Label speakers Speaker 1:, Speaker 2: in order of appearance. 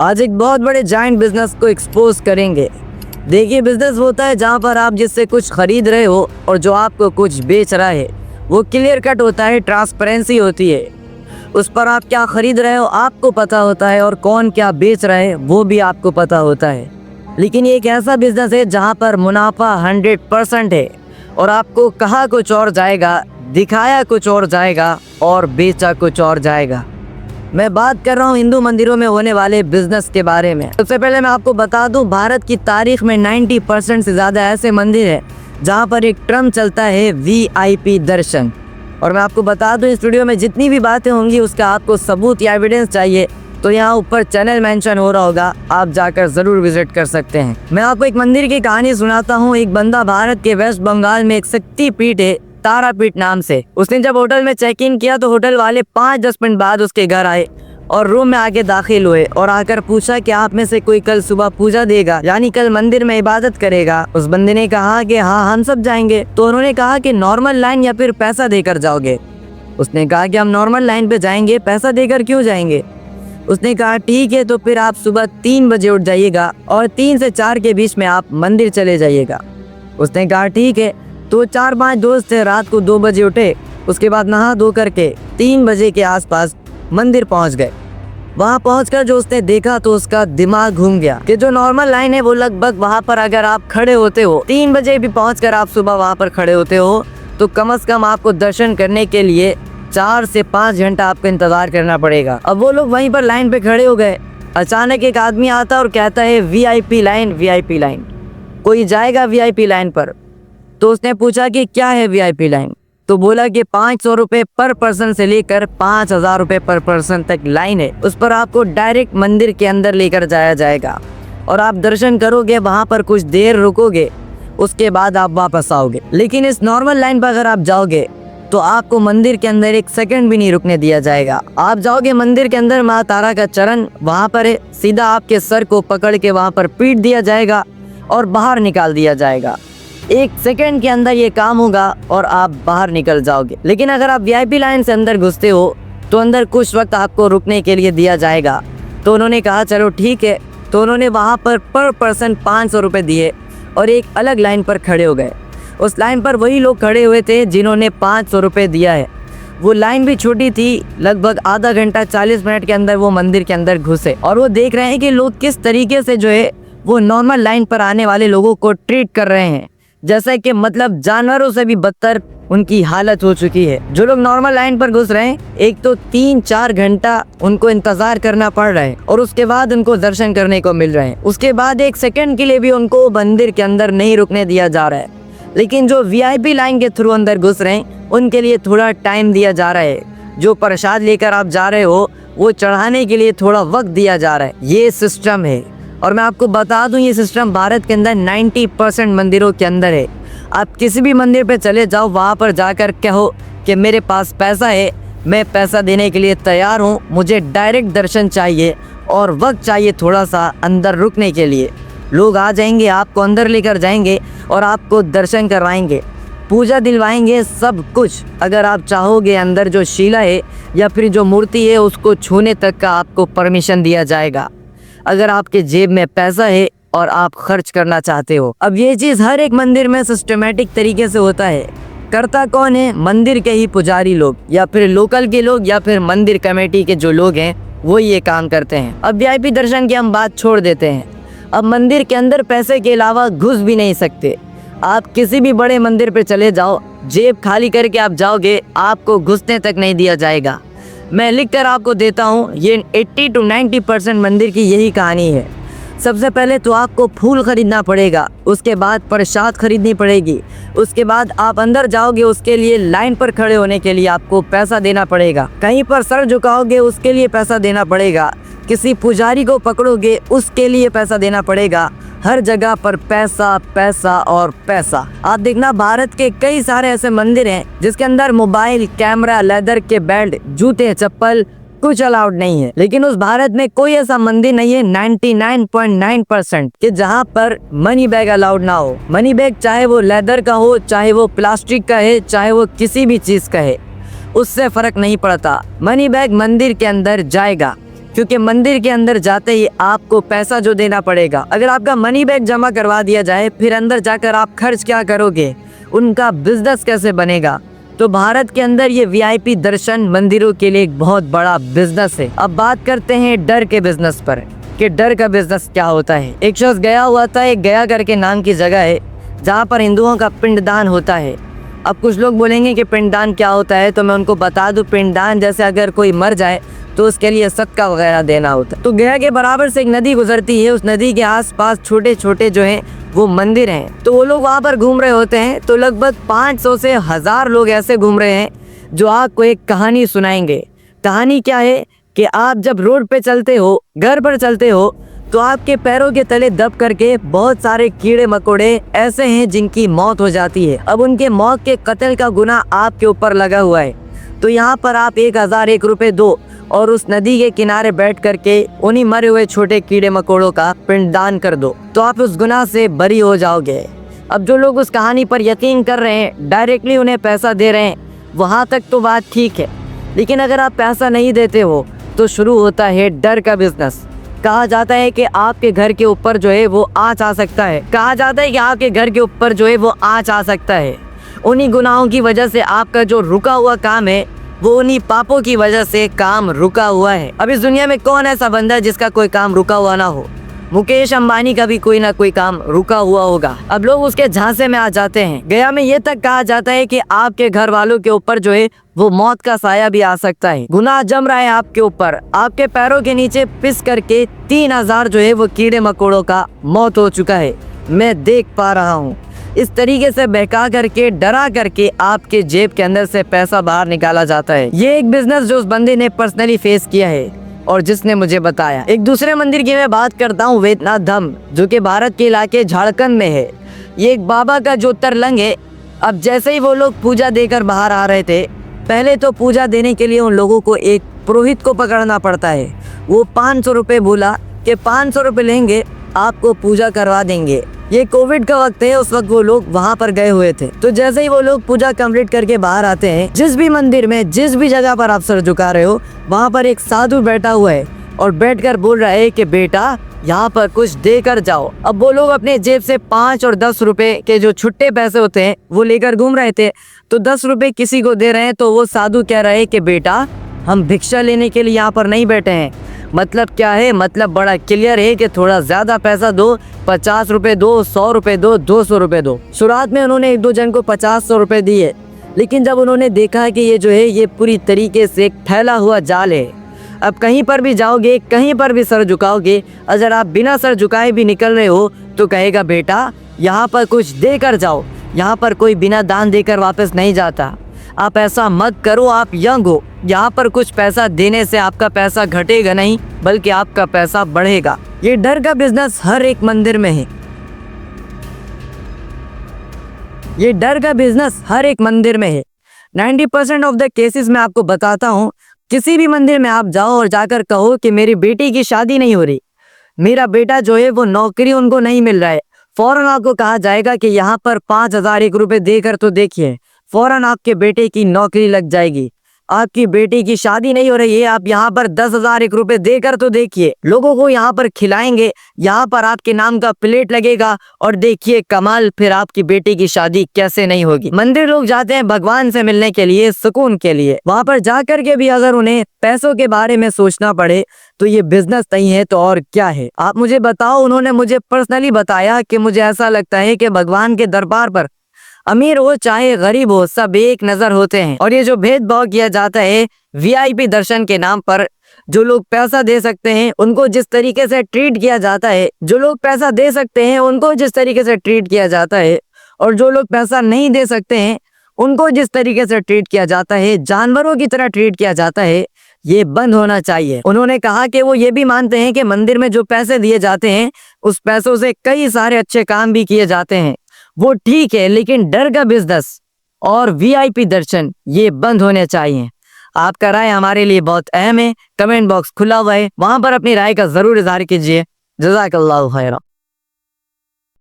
Speaker 1: आज एक बहुत बड़े जाइंट बिजनेस को एक्सपोज करेंगे। देखिए, बिजनेस होता है जहाँ पर आप जिससे कुछ खरीद रहे हो और जो आपको कुछ बेच रहा है वो क्लियर कट होता है, ट्रांसपेरेंसी होती है। उस पर आप क्या खरीद रहे हो आपको पता होता है और कौन क्या बेच रहा है वो भी आपको पता होता है। लेकिन ये एक ऐसा बिजनेस है जहाँ पर मुनाफा 100% है और आपको कहा कुछ और जाएगा, दिखाया कुछ और जाएगा और बेचा कुछ और जाएगा। मैं बात कर रहा हूँ हिंदू मंदिरों में होने वाले बिजनेस के बारे में। सबसे पहले मैं आपको बता दूं, भारत की तारीख में 90% से ज़्यादा ऐसे मंदिर हैं जहाँ पर एक टर्म चलता है VIP दर्शन। और मैं आपको बता दूं, इस वीडियो में जितनी भी बातें होंगी उसका आपको सबूत या एविडेंस चाहिए तो यहाँ ऊपर चैनल मेंशन हो रहा होगा, आप जाकर ज़रूर विजिट कर सकते हैं। मैं आपको एक मंदिर की कहानी सुनाता हूँ। एक बंदा भारत के वेस्ट बंगाल में एक शक्तिपीठ है, तारापीठ नाम से। उसने जब होटल में चेक इन किया तो होटल वाले 5-10 मिनट बाद उसके घर आए और रूम में आके दाखिल हुए और आकर पूछा कि आप में से कोई कल सुबह पूजा देगा, यानी कल मंदिर में इबादत करेगा। उस बंदे ने कहा कि हाँ, हम सब जाएंगे। तो उन्होंने कहा कि नॉर्मल लाइन या फिर पैसा देकर जाओगे? उसने कहा कि हम नॉर्मल लाइन पे जाएंगे, पैसा देकर क्यों जाएंगे? उसने कहा ठीक है, तो फिर आप सुबह 3 बजे उठ जाइएगा और 3 से 4 के बीच में आप मंदिर चले जाइएगा। उसने कहा ठीक है। तो 4-5 दोस्त थे, रात को 2 बजे उठे। उसके बाद नहा धो करके 3 बजे के आसपास मंदिर पहुंच गए। वहां पहुंचकर जो उसने देखा तो उसका दिमाग घूम गया कि जो नॉर्मल लाइन है वो लगभग वहां पर अगर आप खड़े होते हो, 3 बजे भी पहुंचकर आप सुबह वहां पर खड़े होते हो तो कम से कम आपको दर्शन करने के लिए 4 से 5 घंटा आपको इंतजार करना पड़ेगा। अब वो लोग वहीं पर लाइन पे खड़े हो गए। अचानक एक आदमी आता और कहता है VIP लाइन, VIP लाइन, कोई जाएगा VIP लाइन पर? तो उसने पूछा कि क्या है VIP लाइन? तो बोला कि 500 रुपये पर पर्सन से लेकर 5000 रुपये पर पर्सन तक लाइन है। उस पर आपको डायरेक्ट मंदिर के अंदर लेकर जाया जाएगा और आप दर्शन करोगे, वहां पर कुछ देर रुकोगे, उसके बाद आप वापस आओगे। लेकिन इस नॉर्मल लाइन पर अगर आप जाओगे तो आपको मंदिर के अंदर 1 सेकंड भी नहीं रुकने दिया जाएगा। आप जाओगे मंदिर के अंदर, माँ तारा का चरण वहां पर है, सीधा आपके सर को पकड़ के वहां पर पीट दिया जाएगा और बाहर निकाल दिया जाएगा। 1 सेकंड के अंदर ये काम होगा और आप बाहर निकल जाओगे। लेकिन अगर आप VIP लाइन से अंदर घुसते हो तो अंदर कुछ वक्त आपको रुकने के लिए दिया जाएगा। तो उन्होंने कहा चलो ठीक है। तो उन्होंने वहाँ पर पर्सन 500 रुपये दिए और एक अलग लाइन पर खड़े हो गए। उस लाइन पर वही लोग खड़े हुए थे जिन्होंने 500 रुपये दिया है। वो लाइन भी छोटी थी, लगभग आधा घंटा 40 मिनट के अंदर वो मंदिर के अंदर घुसे और वो देख रहे हैं कि लोग किस तरीके से जो है वो नॉर्मल लाइन पर आने वाले लोगों को ट्रीट कर रहे हैं, जैसा कि मतलब जानवरों से भी बदतर उनकी हालत हो चुकी है। जो लोग नॉर्मल लाइन पर घुस रहे हैं, एक तो 3-4 घंटा उनको इंतजार करना पड़ रहा है और उसके बाद उनको दर्शन करने को मिल रहे हैं। उसके बाद 1 सेकंड के लिए भी उनको मंदिर के अंदर नहीं रुकने दिया जा रहा है। लेकिन जो VIP लाइन के थ्रू अंदर घुस रहे हैं उनके लिए थोड़ा टाइम दिया जा रहा है। जो प्रसाद लेकर आप जा रहे हो वो चढ़ाने के लिए थोड़ा वक्त दिया जा रहा है। ये सिस्टम है और मैं आपको बता दूं, ये सिस्टम भारत के अंदर 90% मंदिरों के अंदर है। आप किसी भी मंदिर पे चले जाओ, वहाँ पर जाकर कहो कि मेरे पास पैसा है, मैं पैसा देने के लिए तैयार हूँ, मुझे डायरेक्ट दर्शन चाहिए और वक्त चाहिए थोड़ा सा अंदर रुकने के लिए। लोग आ जाएंगे, आपको अंदर लेकर जाएंगे और आपको दर्शन करवाएंगे, पूजा दिलवाएंगे, सब कुछ। अगर आप चाहोगे अंदर जो शिला है या फिर जो मूर्ति है उसको छूने तक का आपको परमिशन दिया जाएगा, अगर आपके जेब में पैसा है और आप खर्च करना चाहते हो। अब ये चीज़ हर एक मंदिर में सिस्टमेटिक तरीके से होता है। करता कौन है? मंदिर के ही पुजारी लोग या फिर लोकल के लोग या फिर मंदिर कमेटी के जो लोग हैं वो ये काम करते हैं। अब VIP दर्शन की हम बात छोड़ देते हैं। अब मंदिर के अंदर पैसे के अलावा घुस भी नहीं सकते। आप किसी भी बड़े मंदिर पे चले जाओ, जेब खाली करके आप जाओगे, आपको घुसने तक नहीं दिया जाएगा। मैं लिख कर आपको देता हूँ, ये 80 to 90% मंदिर की यही कहानी है। सबसे पहले तो आपको फूल खरीदना पड़ेगा, उसके बाद प्रसाद खरीदनी पड़ेगी, उसके बाद आप अंदर जाओगे, उसके लिए लाइन पर खड़े होने के लिए आपको पैसा देना पड़ेगा। कहीं पर सर झुकाओगे उसके लिए पैसा देना पड़ेगा, किसी पुजारी को पकड़ोगे उसके लिए पैसा देना पड़ेगा। हर जगह पर पैसा पैसा और पैसा। आप देखना, भारत के कई सारे ऐसे मंदिर हैं जिसके अंदर मोबाइल, कैमरा, लेदर के बेल्ट, जूते, चप्पल कुछ अलाउड नहीं है। लेकिन उस भारत में कोई ऐसा मंदिर नहीं है 99.9% कि जहाँ पर मनी बैग अलाउड ना हो। मनी बैग चाहे वो लेदर का हो, चाहे वो प्लास्टिक का है, चाहे वो किसी भी चीज का है, उससे फर्क नहीं पड़ता। मनी बैग मंदिर के अंदर जाएगा। क्योंकि मंदिर के अंदर जाते ही आपको पैसा जो देना पड़ेगा, अगर आपका मनी बैग जमा करवा दिया जाए फिर अंदर जाकर आप खर्च क्या करोगे, उनका बिजनेस कैसे बनेगा। तो भारत के अंदर ये वीआईपी दर्शन मंदिरों के लिए एक बहुत बड़ा बिजनेस है। अब बात करते हैं डर के बिजनेस पर कि डर का बिजनेस क्या होता है। एक शख्स गया हुआ था, एक गया करके नाम की जगह है जहाँ पर हिंदुओं का पिंडदान होता है। अब कुछ लोग बोलेंगे कि पिंडदान क्या होता है, तो मैं उनको बता दूं, पिंडदान जैसे अगर कोई मर जाए तो उसके लिए सदका वगैरह देना होता है। तो गया के बराबर से एक नदी गुजरती है, उस नदी के आसपास छोटे छोटे जो हैं वो मंदिर हैं। तो वो लोग वहाँ पर घूम रहे होते हैं, तो लगभग 500 से 1000 लोग ऐसे घूम रहे हैं जो आपको एक कहानी सुनाएंगे। कहानी क्या है कि आप जब रोड पे चलते हो, घर पर चलते हो, तो आपके पैरों के तले दब करके बहुत सारे कीड़े मकोड़े ऐसे हैं जिनकी मौत हो जाती है। अब उनके मौत के कत्ल का गुनाह आपके ऊपर लगा हुआ है। तो यहाँ पर आप 1001 रुपये दो और उस नदी के किनारे बैठ करके उन्हीं मरे हुए छोटे कीड़े मकोड़ों का पिंडदान कर दो, तो आप उस गुनाह से बरी हो जाओगे। अब जो लोग उस कहानी पर यकीन कर रहे हैं, डायरेक्टली उन्हें पैसा दे रहे हैं, वहाँ तक तो बात ठीक है। लेकिन अगर आप पैसा नहीं देते हो तो शुरू होता है डर का बिजनेस। कहा जाता है कि आपके घर के ऊपर जो है वो आँच आ सकता है। कहा जाता है कि आपके घर के ऊपर जो है वो आँच आ सकता है। उन्हीं गुनाहों की वजह से आपका जो रुका हुआ काम है वो उन्हीं पापों की वजह से काम रुका हुआ है। अब इस दुनिया में कौन ऐसा बंदा है जिसका कोई काम रुका हुआ ना हो। मुकेश अंबानी का भी कोई ना कोई काम रुका हुआ होगा। अब लोग उसके झांसे में आ जाते हैं। गया में ये तक कहा जाता है कि आपके घर वालों के ऊपर जो है वो मौत का साया भी आ सकता है। गुनाह जम रहा है आपके ऊपर, आपके पैरों के नीचे पिस करके 3000 जो है वो कीड़े मकोड़ों का मौत हो चुका है। मैं देख पा रहा हूँ। इस तरीके से बहका करके, डरा करके आपके जेब के अंदर से पैसा बाहर निकाला जाता है। ये एक बिजनेस जो उस बंदे ने पर्सनली फेस किया है और जिसने मुझे बताया। एक दूसरे मंदिर की मैं बात करता हूँ, वैद्यनाथ धाम, जो कि भारत के इलाके झारखंड में है। ये एक बाबा का ज्योतिर्लिंग है। अब जैसे ही वो लोग पूजा देकर बाहर आ रहे थे, पहले तो पूजा देने के लिए उन लोगों को एक पुरोहित को पकड़ना पड़ता है। वो 500 रुपये बोला कि 500 रुपये लेंगे, आपको पूजा करवा देंगे। ये कोविड का वक्त है, उस वक्त वो लोग वहाँ पर गए हुए थे। तो जैसे ही वो लोग पूजा कंप्लीट करके बाहर आते हैं, जिस भी मंदिर में, जिस भी जगह पर आप सर झुका रहे हो, वहाँ पर एक साधु बैठा हुआ है और बैठकर बोल रहा है कि बेटा यहाँ पर कुछ दे कर जाओ। अब वो लोग अपने जेब से 5 और 10 रुपए के जो छुट्टे पैसे होते हैं वो लेकर घूम रहे थे। तो 10 रुपए किसी को दे रहे हैं, तो वो साधु कह रहे हैं कि बेटा हम भिक्षा लेने के लिए यहाँ पर नहीं बैठे हैं। मतलब क्या है, मतलब बड़ा क्लियर है कि थोड़ा ज्यादा पैसा दो, 50 रुपए दो, 100 रुपए दो, 200 रुपए दो। शुरुआत में उन्होंने एक दो जन को 50-100 रुपए दिए, लेकिन जब उन्होंने देखा कि ये जो है ये पूरी तरीके से एक फैला हुआ जाल है। अब कहीं पर भी जाओगे, कहीं पर भी सर झुकाओगे, अगर आप बिना सर झुकाए भी निकल रहे हो तो कहेगा बेटा यहाँ पर कुछ देकर जाओ। यहाँ पर कोई बिना दान देकर वापस नहीं जाता। आप ऐसा मत करो, आप यंग हो। यहाँ पर कुछ पैसा देने से आपका पैसा घटेगा नहीं, बल्कि आपका पैसा बढ़ेगा। ये डर का बिजनेस हर एक मंदिर में है। ये डर का बिजनेस हर एक मंदिर में है। 90% ऑफ द केसेस में आपको बताता हूँ, किसी भी मंदिर में आप जाओ और जाकर कहो कि मेरी बेटी की शादी नहीं हो रही, मेरा बेटा जो है वो नौकरी उनको नहीं मिल रहा है, फौरन आपको कहा जाएगा कि यहाँ पर 5001 रुपये देकर तो देखिए, फौरन आपके बेटे की नौकरी लग जाएगी। आपकी बेटी की शादी नहीं हो रही है, आप यहाँ पर 10,001 रुपये देकर तो देखिए। लोगों को यहाँ पर खिलाएंगे, यहाँ पर आपके नाम का प्लेट लगेगा और देखिए कमाल, फिर आपकी बेटी की शादी कैसे नहीं होगी। मंदिर लोग जाते हैं भगवान से मिलने के लिए, सुकून के लिए। वहाँ पर जाकर के भी अगर उन्हें पैसों के बारे में सोचना पड़े तो ये बिजनेस नहीं है तो और क्या है। आप मुझे बताओ, उन्होंने मुझे पर्सनली बताया कि मुझे ऐसा लगता है कि भगवान के दरबार पर अमीर हो चाहे गरीब हो, सब एक नजर होते हैं। और ये जो भेदभाव किया जाता है वीआईपी दर्शन के नाम पर, जो लोग पैसा दे सकते हैं उनको जिस तरीके से ट्रीट किया जाता है, जो लोग पैसा दे सकते हैं उनको जिस तरीके से ट्रीट किया जाता है, और जो लोग पैसा नहीं दे सकते हैं उनको जिस तरीके से ट्रीट किया जाता है, जानवरों की तरह ट्रीट किया जाता है, ये बंद होना चाहिए। उन्होंने कहा कि वो ये भी मानते हैं कि मंदिर में जो पैसे दिए जाते हैं उस पैसों से कई सारे अच्छे काम भी किए जाते हैं, वो ठीक है, लेकिन डर का बिजनेस और वीआईपी दर्शन ये बंद होने चाहिए। आपका राय हमारे लिए बहुत अहम है। कमेंट बॉक्स खुला हुआ है, वहां पर अपनी राय का जरूर इजहार कीजिए। जज़ाकल्लाहु खैरा।